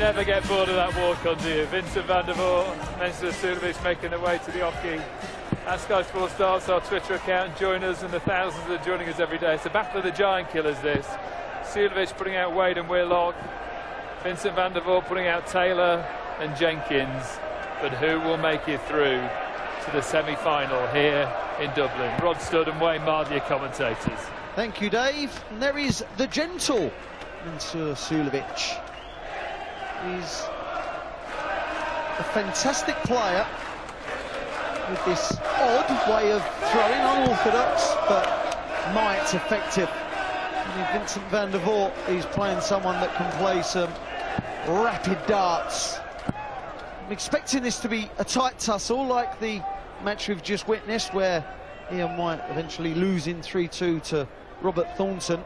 never get bored of that walk-on, do you? Vincent van der Voort, Mensur Suljovic making their way to the hockey. At Sky Sports starts our Twitter account. Join us and the thousands that are joining us every day. It's the battle of the giant killers, this. Suljovic putting out Wade and Whitlock. Vincent van der Voort putting out Taylor and Jenkins. But who will make it through to the semi-final here in Dublin? Rod Studd and Wayne Mardia commentators. Thank you, Dave. And there is the gentle Mensur Suljovic. He's a fantastic player with this odd way of throwing, unorthodox, but might effective. I mean, Vincent van der Voort is playing someone that can play some rapid darts. I'm expecting this to be a tight tussle, like the match we've just witnessed, where Ian White eventually losing 3-2 to Robert Thornton.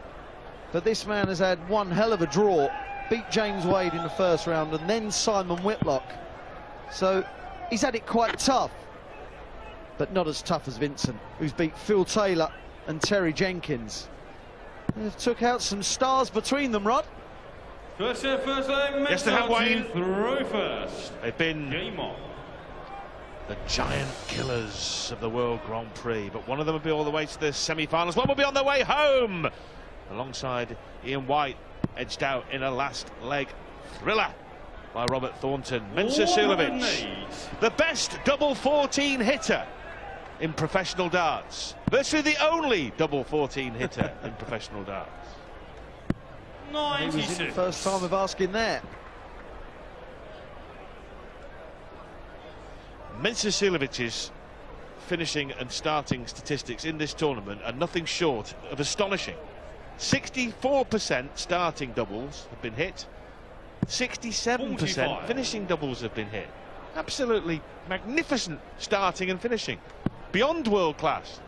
But this man has had one hell of a draw, beat James Wade in the first round and then Simon Whitlock. So he's had it quite tough, but not as tough as Vincent, who's beat Phil Taylor and Terry Jenkins. They've took out some stars between them, Rod. First set, first leg, yes, they have, Wayne. Throw first. They've been Game on. The giant killers of the World Grand Prix, but one of them will be all the way to the semi-finals. One will be on their way home, alongside Ian White, edged out in a last leg thriller by Robert Thornton. Mensur Suljovic, the best double 14 hitter in professional darts, virtually the only double 14 hitter in professional darts. 96. He was in the first time of asking there. Mensur Suljovic's finishing and starting statistics in this tournament are nothing short of astonishing. 64% starting doubles have been hit, 67% finishing doubles have been hit. Absolutely magnificent starting and finishing, beyond world class.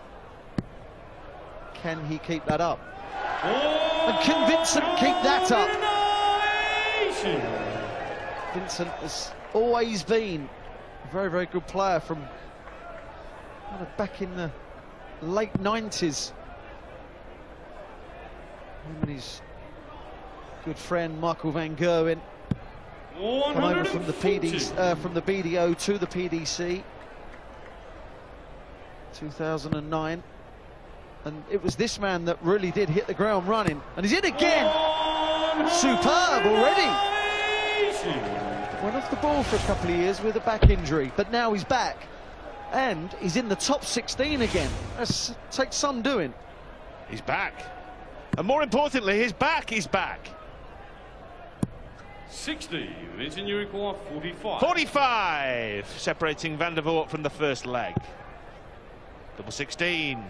Can he keep that up? And can Vincent keep that up? Vincent has always been a very, very good player from kind of back in the late 90s. Him and his good friend Michael Van Gerwen come over from the BDO to the PDC 2009, and it was this man that really did hit the ground running, and he's in again. Superb already. Went off the ball for a couple of years with a back injury, but now he's back and he's in the top 16 again. That takes some doing. He's back, and more importantly, his back is back. 60, Vincent, you require 45. 45, separating Van der Voort from the first leg. Double 16.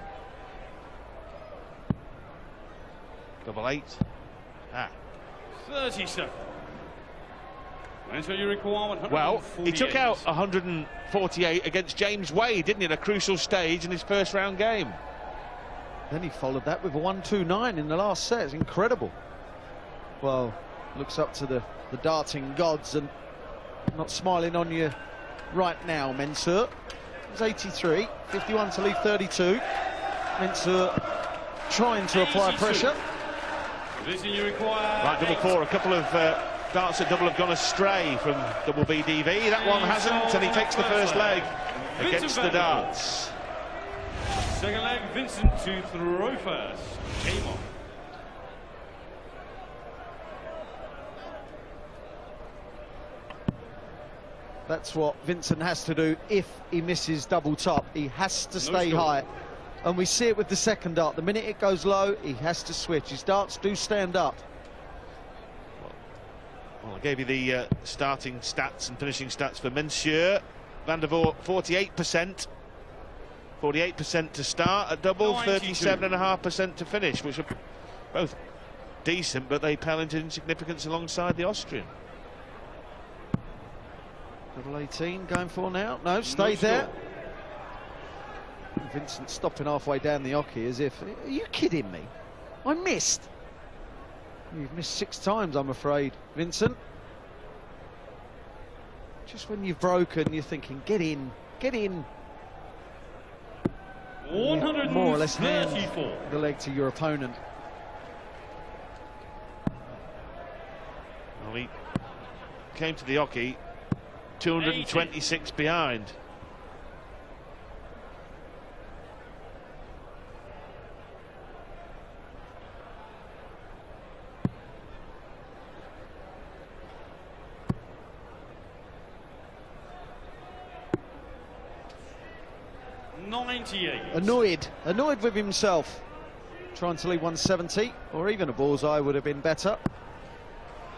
Double 8. 37. Vincent, you require 148. Well, he took out 148 against James Wade, didn't he, at a crucial stage in his first round game. Then he followed that with a 1-2-9 in the last set. It's incredible. Well, looks up to the darting gods and not smiling on you right now, Mensur. It's 83, 51 to leave 32. Mensur trying to apply pressure. Right, double 4, a couple of darts at double have gone astray from double BDV. That one hasn't, and he takes the first leg against the darts. Second leg, Vincent to throw first. Game on. That's what Vincent has to do if he misses double top. He has to stay high. And we see it with the second dart. The minute it goes low, he has to switch. His darts do stand up. Well, I gave you the starting stats and finishing stats for Mensur. Van der Voort, 48%. 48% to start at double, 37.5% to finish, which are both decent, but they pale into insignificance alongside the Austrian. Double 18 going for now. No, stayed there. Vincent stopping halfway down the hockey as if, are you kidding me? I missed. You've missed 6 times, I'm afraid, Vincent. Just when you've broken, you're thinking, get in, get in. Yeah, more or less hand the leg to your opponent. Well, he came to the hockey 226 behind. Annoyed with himself, trying to leave 170, or even a bullseye would have been better.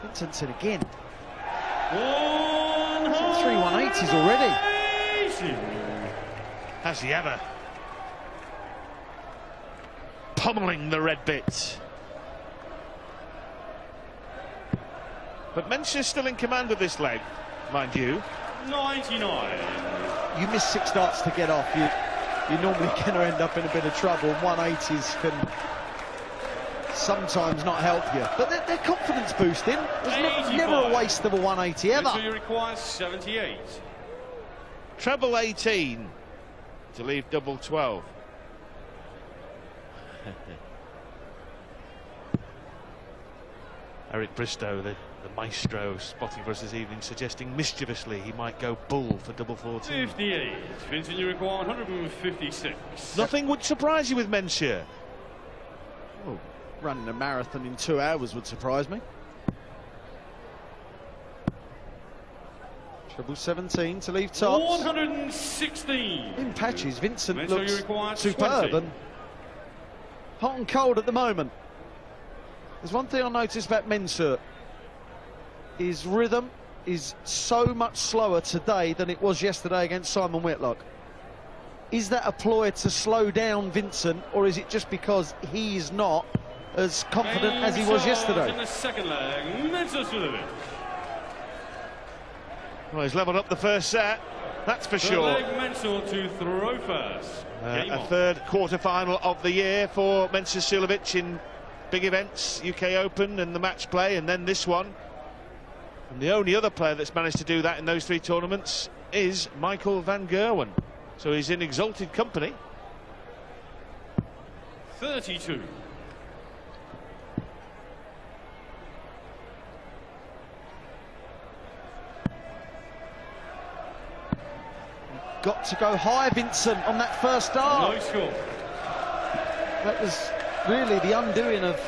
Vincent again. 3 180s already. Has he ever? Pummeling the red bits. But Mensch's still in command of this leg, mind you. 99. You miss 6 darts to get off, you're normally going to end up in a bit of trouble. 180s can sometimes not help you, but they're confidence boosting. There's never a waste of a 180 ever. So you require 78. Treble 18 to leave double 12. Eric Bristow, the maestro, spotting for us this evening, suggesting mischievously he might go bull for double 14. 58. Vincent, you require 156. Nothing would surprise you with Mensch. Oh, running a marathon in 2 hours would surprise me. Treble 17 to leave tops. 116. In patches, Vincent Mensch, looks you require superb 20. and hot and cold at the moment. There's one thing I noticed about Mensah. His rhythm is so much slower today than it was yesterday against Simon Whitlock. Is that a ploy to slow down Vincent, or is it just because he's not as confident as he was yesterday? In the second leg, Suljovic. Well, he's levelled up the first set, that's for sure. Leg Menschel to throw first. A third quarter-final of the year for Mensch Suljovic in big events, UK Open and the match play, and then this one. And the only other player that's managed to do that in those 3 tournaments is Michael van Gerwen. So he's in exalted company. 32. Got to go high, Vincent, on that first dart. No score. That was really the undoing of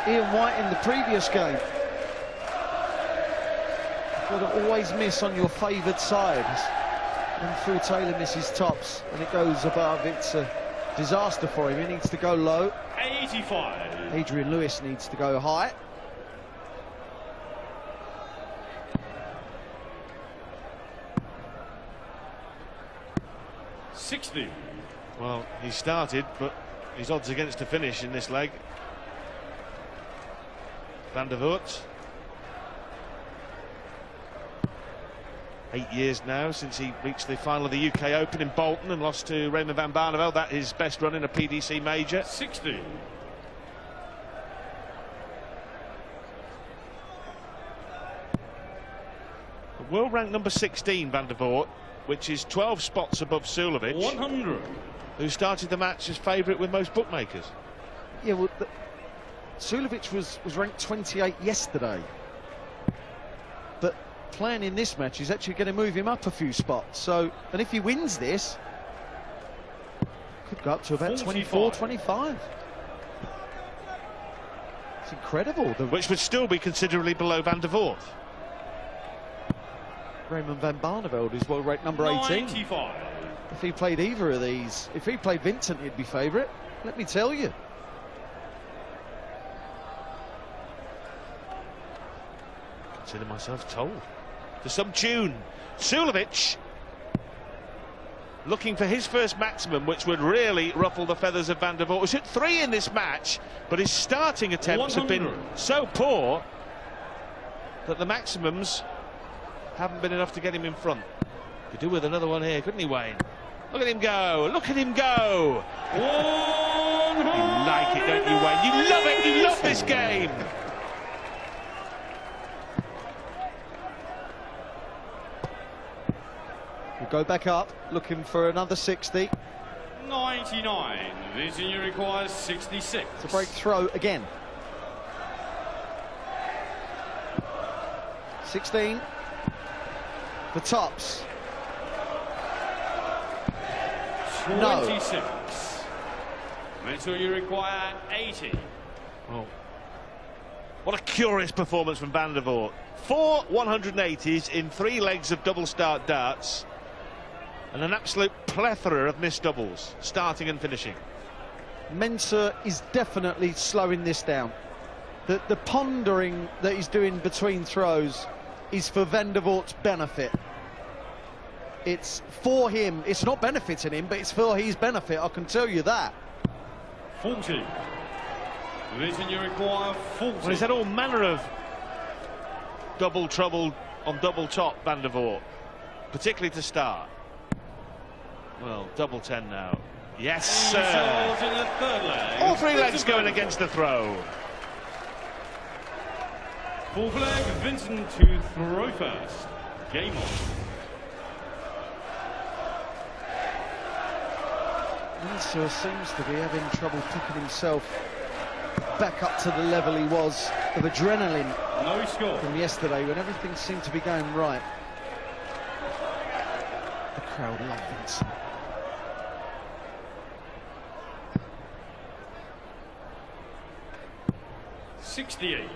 Ian White in the previous game. You've got to always miss on your favoured side. When Phil Taylor misses tops and it goes above, it's a disaster for him. He needs to go low. 85. Adrian Lewis needs to go high. Well, he started, but his odds against a finish in this leg. Van der Voort. 8 years now since he reached the final of the UK Open in Bolton and lost to Raymond van Barneveld. That is his best run in a PDC major. 60. World rank number 16, Van der Voort, which is 12 spots above Suljovic, 100. who started the match as favourite with most bookmakers. Yeah, well, Suljovic was ranked 28 yesterday, but playing in this match is actually going to move him up a few spots. So, and if he wins this, could go up to about 24, 25. It's incredible. Which would still be considerably below Van der Voort. Raymond van Barneveld is world ranked number 18. 95. If he played either of these, if he played Vincent, he'd be favourite. Let me tell you. Consider myself told. To some tune. Suljovic looking for his first maximum, which would really ruffle the feathers of Van der Voort. He's hit 3 in this match, but his starting attempts 100. have been so poor that the maximums haven't been enough to get him in front. Could do with another one here, couldn't he, Wayne? Look at him go! Look at him go! 100. You like it, don't you, Wayne? You love it! You love this game! We'll go back up, looking for another 60. 99. Virginia requires 66. To break throw again. 16 for tops. 26. Mental, you require 80. Oh. What a curious performance from Van der Voort. 4 180s in 3 legs of double start darts, and an absolute plethora of missed doubles, starting and finishing. Mensah is definitely slowing this down. The pondering that he's doing between throws is for Van der Voort's benefit. It's for him. It's not benefiting him, but it's for his benefit, I can tell you that. 40. Vision, you require 40. Well, he's had all manner of double trouble on double top, Van der Voort, particularly to start. Well, double 10 now. Yes, sir. In the third leg. All 3 legs going against the throw. Fourth leg, Vincent to throw first. Game on. Mensah seems to be having trouble picking himself back up to the level he was of adrenaline No score. from yesterday when everything seemed to be going right. The crowd love Vincent. $68.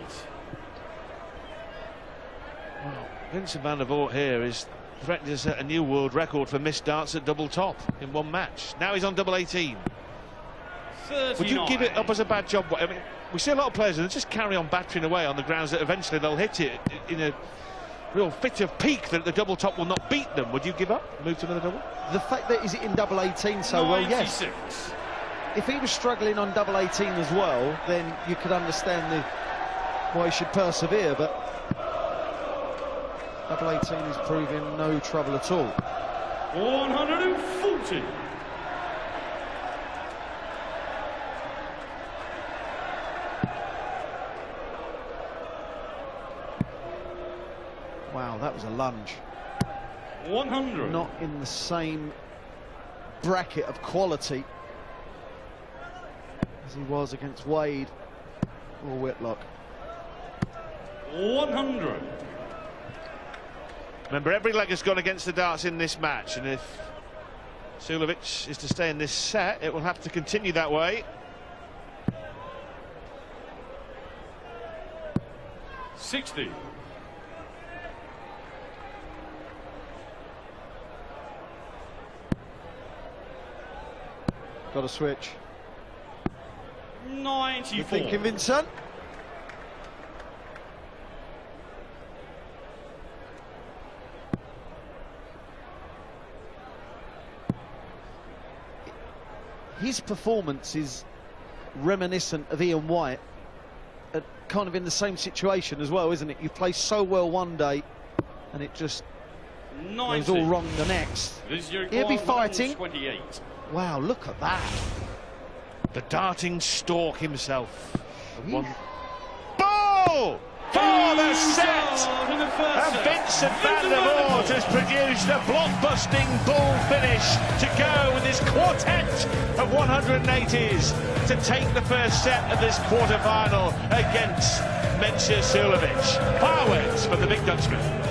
Well, Vincent van der Voort here is threatening to set a new world record for missed darts at double top in one match. Now he's on double 18. 39. Would you give it up as a bad job? I mean, we see a lot of players that just carry on battering away on the grounds that eventually they'll hit it in a real fit of pique that the double top will not beat them. Would you give up? Move to another double? The fact that he's hitting double 18 so well, yes. 96. If he was struggling on double 18 as well, then you could understand why he should persevere, but double 18 is proving no trouble at all. 140. Wow, that was a lunge. 100. Not in the same bracket of quality as he was against Wade or Whitlock. 100. Remember, every leg has gone against the darts in this match, and if Suljovic is to stay in this set, it will have to continue that way. 60. Got to switch. 94. You thinking, Vincent? His performance is reminiscent of Ian White, kind of in the same situation as well, isn't it? You play so well one day and it just 90. goes all wrong the next. He'll be fighting. 28. Wow, look at that. The darting stork himself. One ball for the set. And Vincent van der Voort has produced a blockbusting bull finish to go with his quartet of 180s to take the first set of this quarter-final against Suljovic. Fireworks for the big Dutchman.